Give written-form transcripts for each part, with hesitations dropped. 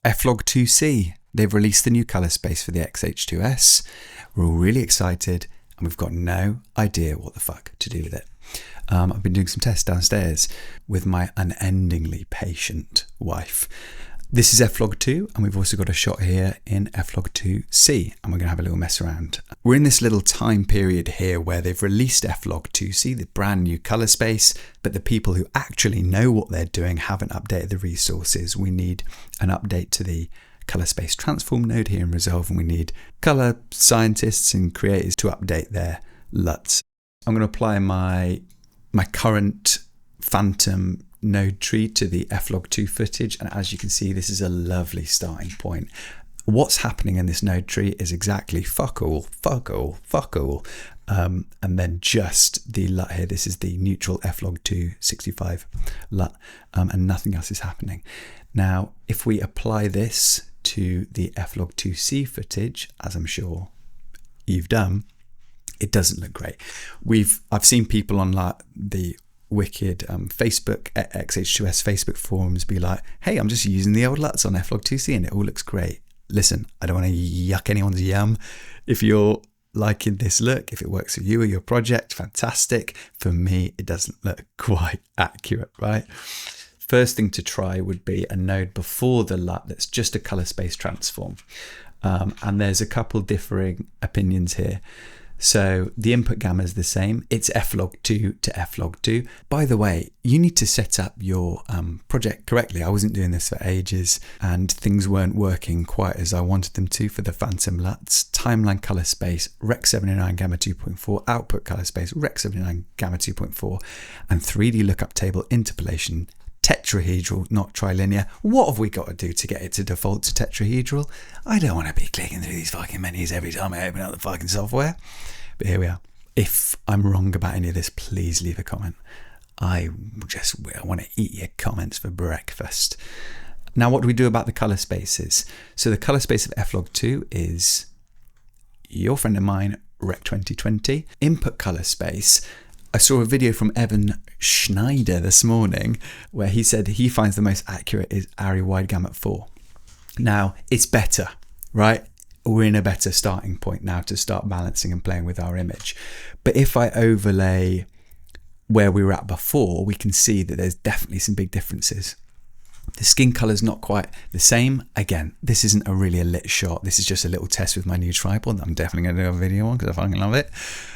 F-Log2c. They've released the new colour space for the X-H2s. We're all really excited and we've got no idea what the fuck to do with it. I've been doing some tests downstairs with my unendingly patient wife. This is F-Log2 and we've also got a shot here in F-Log2c and we're going to have a little mess around. We're in this little time period here where they've released F-Log2c, the brand new colour space, but the people who actually know what they're doing haven't updated the resources. We need an update to the colour space transform node here in Resolve, and we need colour scientists and creators to update their LUTs. I'm going to apply my current Phantom node tree to the F-Log2 footage, and as you can see, this is a lovely starting point. What's happening in this node tree is exactly fuck all, and then just the LUT here. This is the neutral F-Log2 65 LUT, and nothing else is happening. Now, if we apply this to the F-Log2c footage, as I'm sure you've done, it doesn't look great. I've seen people on the wicked Facebook, X-H2s Facebook forums be like, hey, I'm just using the old LUTs on F-Log2c and it all looks great. Listen, I don't want to yuck anyone's yum. If you're liking this look, if it works for you or your project, fantastic. For me, it doesn't look quite accurate, right? First thing to try would be a node before the LUT that's just a color space transform. And there's a couple differing opinions here. So the input gamma is the same. It's F-Log2 to F-Log2. By the way, you need to set up your project correctly. I wasn't doing this for ages and things weren't working quite as I wanted them to for the Phantom LUTs. Timeline color space, Rec 79 gamma 2.4, output color space, Rec 79 gamma 2.4, and 3D lookup table interpolation, tetrahedral, not trilinear. What have we got to do to get it to default to tetrahedral? I don't want to be clicking through these fucking menus every time I open up the fucking software. But here we are. If I'm wrong about any of this, please leave a comment. I want to eat your comments for breakfast. Now, what do we do about the color spaces? So the color space of F-Log2 is your friend of mine, Rec 2020. Input color space, I saw a video from Evan Schneider this morning where he said he finds the most accurate is ARRI wide gamut 4. Now, it's better, right? We're in a better starting point now to start balancing and playing with our image. But if I overlay where we were at before, we can see that there's definitely some big differences. The skin color is not quite the same. Again, this isn't really a lit shot. This is just a little test with my new tripod that I'm definitely going to do a video on because I fucking love it.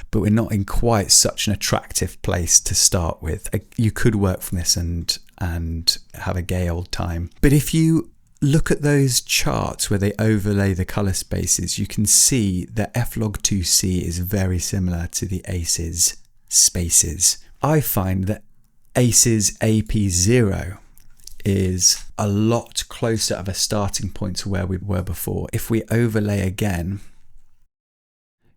But we're not in quite such an attractive place to start with. You could work from this and have a gay old time. But if you look at those charts where they overlay the color spaces, you can see that F-Log2c is very similar to the ACES spaces. I find that ACES AP0 is a lot closer of a starting point to where we were before. If we overlay again,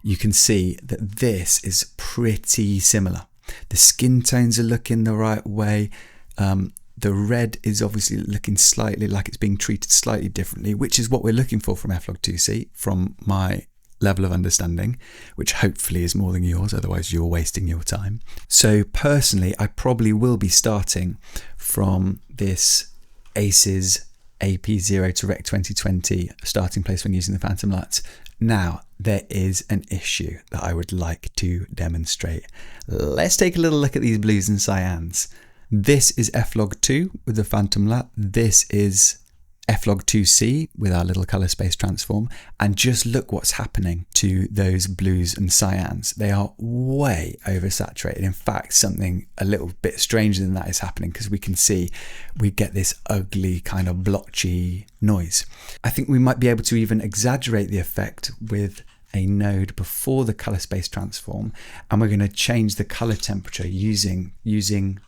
you can see that this is pretty similar. The skin tones are looking the right way. The red is obviously looking slightly like it's being treated slightly differently, which is what we're looking for from F-Log2c, from my level of understanding, which hopefully is more than yours, otherwise you're wasting your time. So personally, I probably will be starting from this ACES AP0 to Rec 2020 starting place when using the Phantom LUTs. Now, there is an issue that I would like to demonstrate. Let's take a little look at these blues and cyans. This is F-Log2 with the Phantom LUT. This is F-Log2c with our little color space transform, and just look what's happening to those blues and cyans. They are way oversaturated. In fact, something a little bit stranger than that is happening, because we can see we get this ugly kind of blotchy noise. I think we might be able to even exaggerate the effect with a node before the color space transform, and we're going to change the color temperature using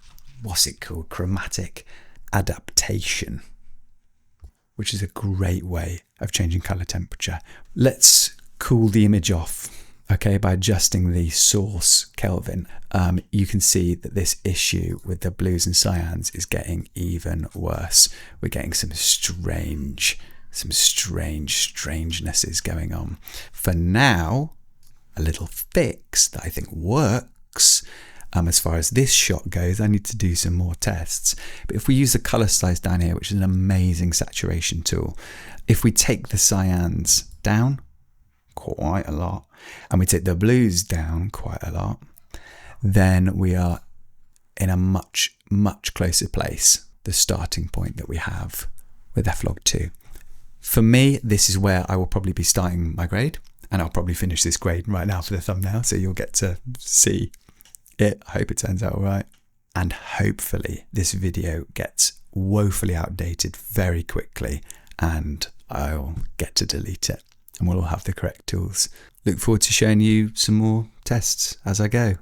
what's it called, chromatic adaptation, which is a great way of changing color temperature. Let's cool the image off, okay, by adjusting the source Kelvin. You can see that this issue with the blues and cyans is getting even worse. We're getting some strange strangenesses going on. For now, a little fix that I think works As far as this shot goes, I need to do some more tests. But if we use the color size down here, which is an amazing saturation tool, if we take the cyans down quite a lot, and we take the blues down quite a lot, then we are in a much, much closer place, the starting point that we have with F-Log2. For me, this is where I will probably be starting my grade, and I'll probably finish this grade right now for the thumbnail, so you'll get to see it. I hope it turns out all right. And hopefully this video gets woefully outdated very quickly, and I'll get to delete it, and we'll all have the correct tools. Look forward to showing you some more tests as I go.